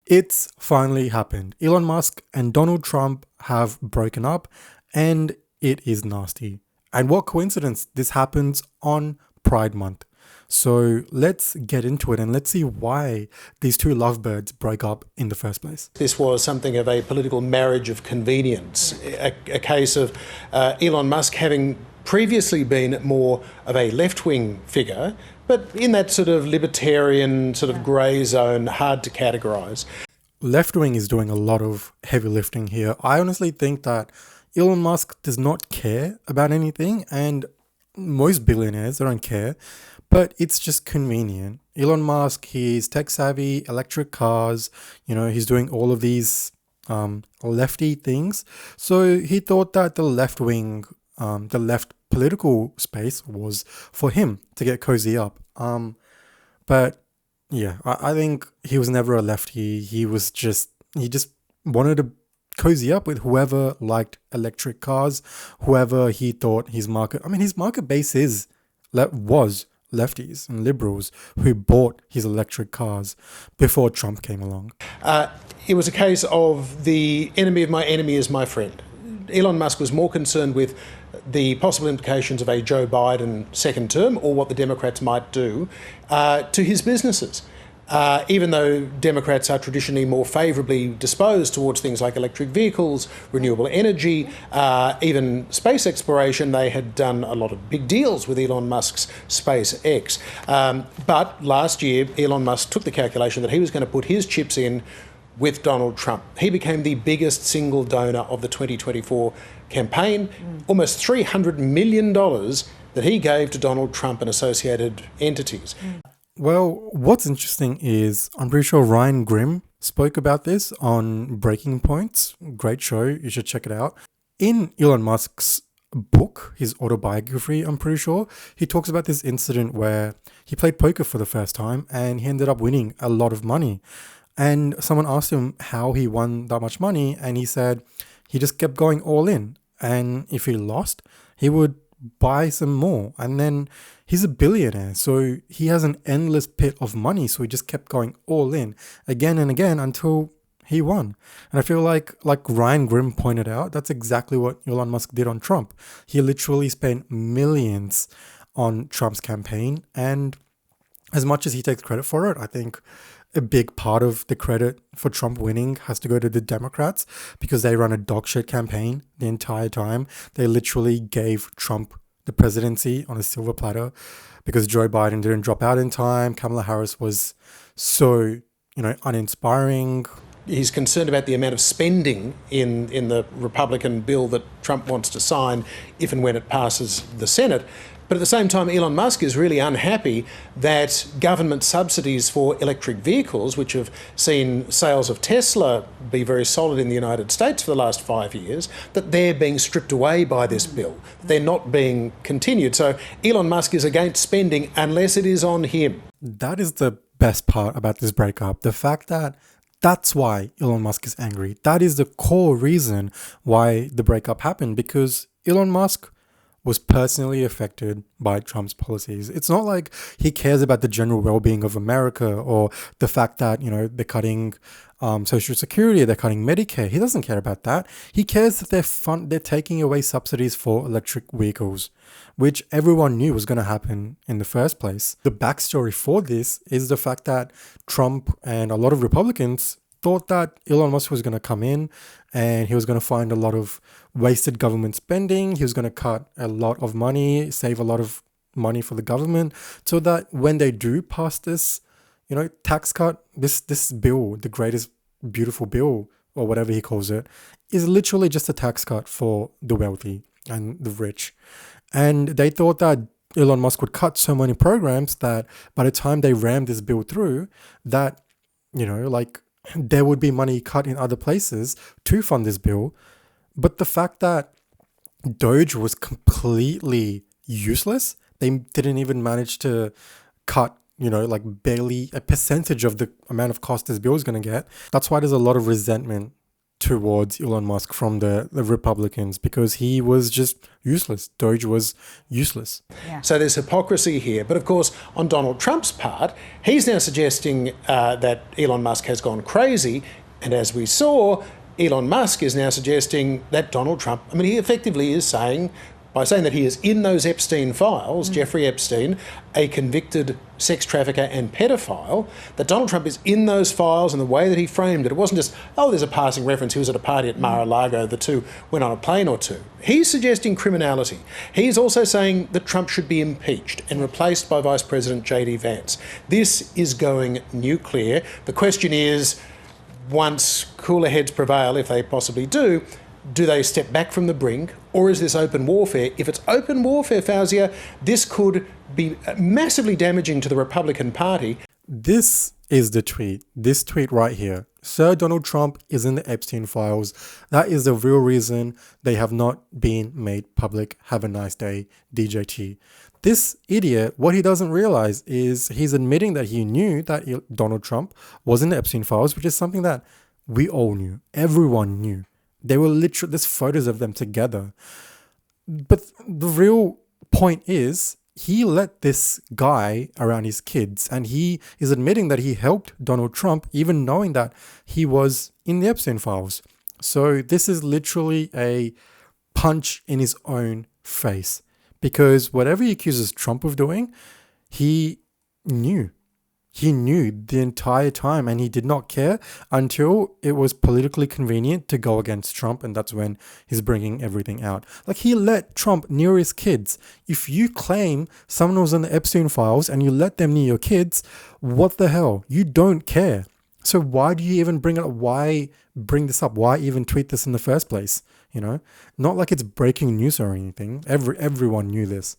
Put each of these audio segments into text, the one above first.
It's finally happened. Elon Musk and Donald Trump have broken up, and it is nasty. And what coincidence, this happens on Pride Month. So let's get into it and let's see why these two lovebirds broke up in the first place. This was something of a political marriage of convenience, a case of Elon Musk having previously been more of a left-wing figure, but in that sort of libertarian, sort of grey zone, hard to categorise. Left wing is doing a lot of heavy lifting here. I honestly think that Elon Musk does not care about anything, and most billionaires, they don't care, but it's just convenient. Elon Musk, he's tech savvy, electric cars, he's doing all of these lefty things. So he thought that the left wing, the left political space was for him to get cozy up. But yeah, I think he was never a lefty. He just wanted to cozy up with whoever liked electric cars, whoever he thought his market base was lefties and liberals who bought his electric cars before Trump came along. It was a case of the enemy of my enemy is my friend. Elon Musk was more concerned with the possible implications of a Joe Biden second term or what the Democrats might do to his businesses. Even though Democrats are traditionally more favourably disposed towards things like electric vehicles, renewable energy, even space exploration, they had done a lot of big deals with Elon Musk's SpaceX. But last year, Elon Musk took the calculation that he was going to put his chips in with Donald Trump. He became the biggest single donor of the 2024 campaign, almost $300 million that he gave to Donald Trump and associated entities. Well, what's interesting is I'm pretty sure Ryan Grimm spoke about this on Breaking Points. Great show. You should check it out. In Elon Musk's book, his autobiography, I'm pretty sure, he talks about this incident where he played poker for the first time and he ended up winning a lot of money. And someone asked him how he won that much money, and he said he just kept going all in. And if he lost, he would buy some more. And then he's a billionaire, so he has an endless pit of money. So he just kept going all in again and again until he won. And I feel like Ryan Grimm pointed out, that's exactly what Elon Musk did on Trump. He literally spent millions on Trump's campaign. And as much as he takes credit for it, I think a big part of the credit for Trump winning has to go to the Democrats because they run a dogshit campaign the entire time. They literally gave Trump the presidency on a silver platter because Joe Biden didn't drop out in time. Kamala Harris was so, uninspiring. He's concerned about the amount of spending in the Republican bill that Trump wants to sign if and when it passes the Senate. But at the same time, Elon Musk is really unhappy that government subsidies for electric vehicles, which have seen sales of Tesla be very solid in the United States for the last 5 years, that they're being stripped away by this bill. They're not being continued. So Elon Musk is against spending unless it is on him. That is the best part about this breakup. The fact that that's why Elon Musk is angry. That is the core reason why the breakup happened, because Elon Musk was personally affected by Trump's policies. It's not like he cares about the general well-being of America or the fact that, they're cutting Social Security, they're cutting Medicare. He doesn't care about that. He cares that they're taking away subsidies for electric vehicles, which everyone knew was going to happen in the first place. The backstory for this is the fact that Trump and a lot of Republicans thought that Elon Musk was going to come in and he was going to find a lot of wasted government spending. He was going to cut a lot of money, save a lot of money for the government, so that when they do pass this, tax cut, this bill, the greatest beautiful bill or whatever he calls it, is literally just a tax cut for the wealthy and the rich. And they thought that Elon Musk would cut so many programs that by the time they rammed this bill through, that, there would be money cut in other places to fund this bill. But the fact that Doge was completely useless, they didn't even manage to cut, barely a percentage of the amount of cost this bill is going to get. That's why there's a lot of resentment towards Elon Musk from the Republicans because he was just useless. Doge was useless. Yeah. So there's hypocrisy here. But of course, on Donald Trump's part, he's now suggesting that Elon Musk has gone crazy. And as we saw, Elon Musk is now suggesting that Donald Trump, I mean, he effectively is saying, by saying that he is in those Epstein files, Jeffrey Epstein, a convicted sex trafficker and pedophile, that Donald Trump is in those files, and the way that he framed it, it wasn't just, oh, there's a passing reference, he was at a party at Mar-a-Lago, the two went on a plane or two. He's suggesting criminality. He's also saying that Trump should be impeached and replaced by Vice President J.D. Vance. This is going nuclear. The question is, once cooler heads prevail, if they possibly do they step back from the brink, or is this open warfare? If it's open warfare, Fausia, this could be massively damaging to the Republican Party. This is the tweet. This tweet right here. Sir Donald Trump is in the Epstein files. That is the real reason they have not been made public. Have a nice day, DJT. This idiot, what he doesn't realize is he's admitting that he knew that Donald Trump was in the Epstein files, which is something that we all knew. Everyone knew. They were literally, there's photos of them together. But the real point is, he let this guy around his kids, and he is admitting that he helped Donald Trump, even knowing that he was in the Epstein files. So this is literally a punch in his own face, because whatever he accuses Trump of doing, he knew. He knew the entire time, and he did not care until it was politically convenient to go against Trump, and that's when he's bringing everything out. Like, he let Trump near his kids. If you claim someone was in the Epstein files and you let them near your kids, what the hell? You don't care. So why do you even bring it up? Why bring this up? Why even tweet this in the first place? You know, not like it's breaking news or anything. Everyone knew this.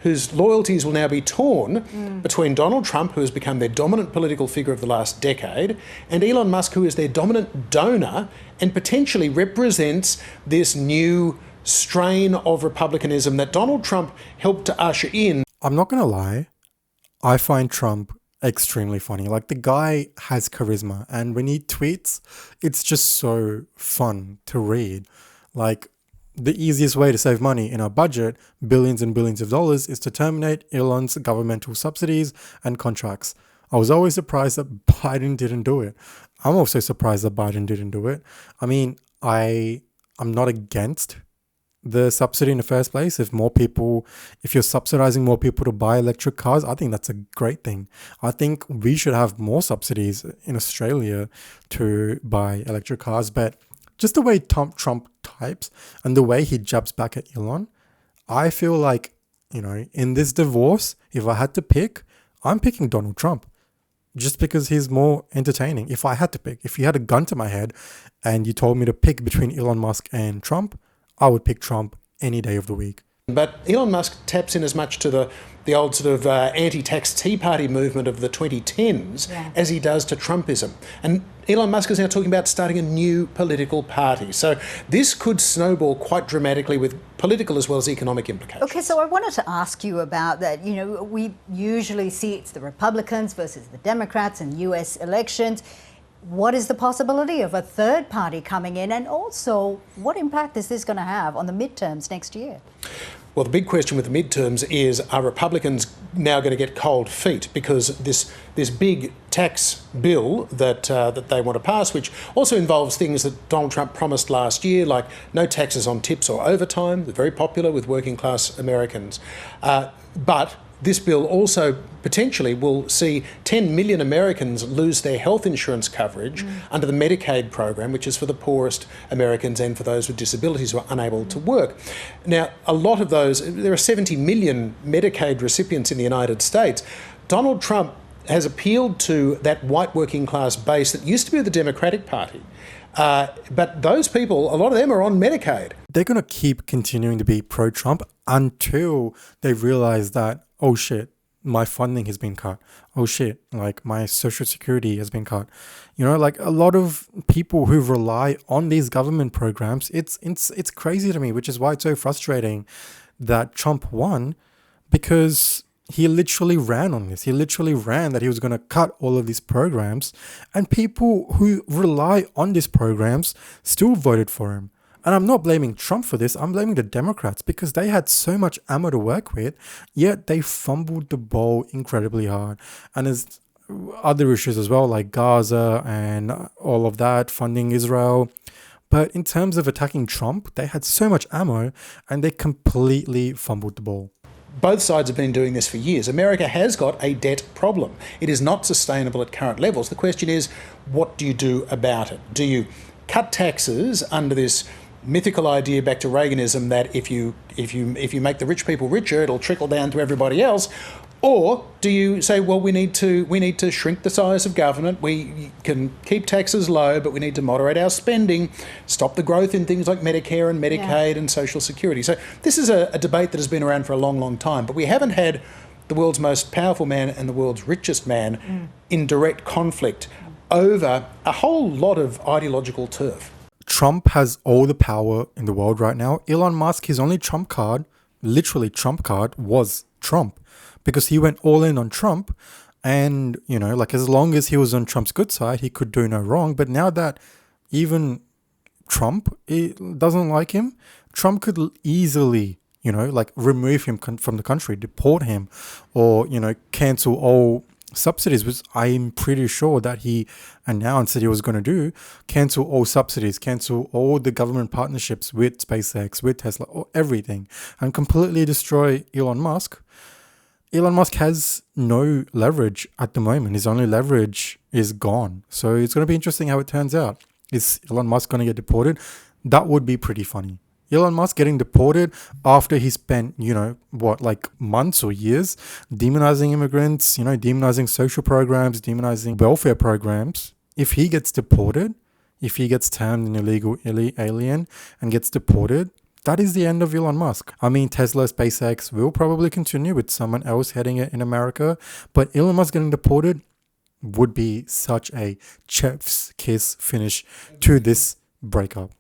Whose loyalties will now be torn between Donald Trump, who has become their dominant political figure of the last decade, and Elon Musk, who is their dominant donor and potentially represents this new strain of republicanism that Donald Trump helped to usher in. I'm not going to lie. I find Trump extremely funny. Like, the guy has charisma, and when he tweets, it's just so fun to read. Like, the easiest way to save money in our budget, billions and billions of dollars, is to terminate Elon's governmental subsidies and contracts. I was always surprised that Biden didn't do it. I'm also surprised that Biden didn't do it. I mean, I'm not against the subsidy in the first place. If you're subsidizing more people to buy electric cars, I think that's a great thing. I think we should have more subsidies in Australia to buy electric cars, but just the way Trump types and the way he jabs back at Elon, I feel like, you know, in this divorce, if I had to pick, I'm picking Donald Trump. Just because he's more entertaining. If I had to pick, if you had a gun to my head and you told me to pick between Elon Musk and Trump, I would pick Trump any day of the week. But Elon Musk taps in as much to the old sort of anti-tax Tea Party movement of the 2010s as he does to Trumpism. And Elon Musk is now talking about starting a new political party. So this could snowball quite dramatically with political as well as economic implications. Okay, so I wanted to ask you about that. You know, we usually see it's the Republicans versus the Democrats in US elections. What is the possibility of a third party coming in? And also, what impact is this going to have on the midterms next year? Well, the big question with the midterms is, are Republicans now going to get cold feet? Because this big tax bill that they want to pass, which also involves things that Donald Trump promised last year, like no taxes on tips or overtime, they're very popular with working class Americans. But this bill also potentially will see 10 million Americans lose their health insurance coverage under the Medicaid program, which is for the poorest Americans and for those with disabilities who are unable to work. Now, a lot of those, there are 70 million Medicaid recipients in the United States. Donald Trump has appealed to that white working class base that used to be the Democratic Party. But those people, a lot of them are on Medicaid. They're going to keep continuing to be pro-Trump until they realize that, oh shit, my funding has been cut. Oh shit, like my social security has been cut. You know, like a lot of people who rely on these government programs, it's crazy to me, which is why it's so frustrating that Trump won, because He literally ran on this. He literally ran that he was going to cut all of these programs, and people who rely on these programs still voted for him. And I'm not blaming Trump for this. I'm blaming the Democrats because they had so much ammo to work with, yet they fumbled the ball incredibly hard. And there's other issues as well, like Gaza and all of that, funding Israel. But in terms of attacking Trump, they had so much ammo and they completely fumbled the ball. Both sides have been doing this for years. America has got a debt problem. It is not sustainable at current levels. The question is, what do you do about it? Do you cut taxes under this mythical idea back to Reaganism that if you make the rich people richer, it'll trickle down to everybody else? Or do you say, well, we need to shrink the size of government, we can keep taxes low, but we need to moderate our spending, stop the growth in things like Medicare and Medicaid and Social Security. So this is a debate that has been around for a long, long time, but we haven't had the world's most powerful man and the world's richest man in direct conflict over a whole lot of ideological turf. Trump has all the power in the world right now. Elon Musk, his only trump card, literally trump card, was Trump. Because he went all in on Trump, and, you know, like as long as he was on Trump's good side, he could do no wrong. But now that even Trump doesn't like him, Trump could easily, you know, like remove him from the country, deport him, or, you know, cancel all subsidies, which I'm pretty sure that he announced that he was going to do. Cancel all subsidies, cancel all the government partnerships with SpaceX, with Tesla, or everything, and completely destroy Elon Musk. Elon Musk has no leverage at the moment. His only leverage is gone. So it's going to be interesting how it turns out. Is Elon Musk going to get deported? That would be pretty funny. Elon Musk getting deported after he spent, you know, what, like months or years demonizing immigrants, you know, demonizing social programs, demonizing welfare programs. If he gets deported, if he gets termed an illegal alien and gets deported, that is the end of Elon Musk. I mean, Tesla, SpaceX will probably continue with someone else heading it in America, but Elon Musk getting deported would be such a chef's kiss finish to this breakup.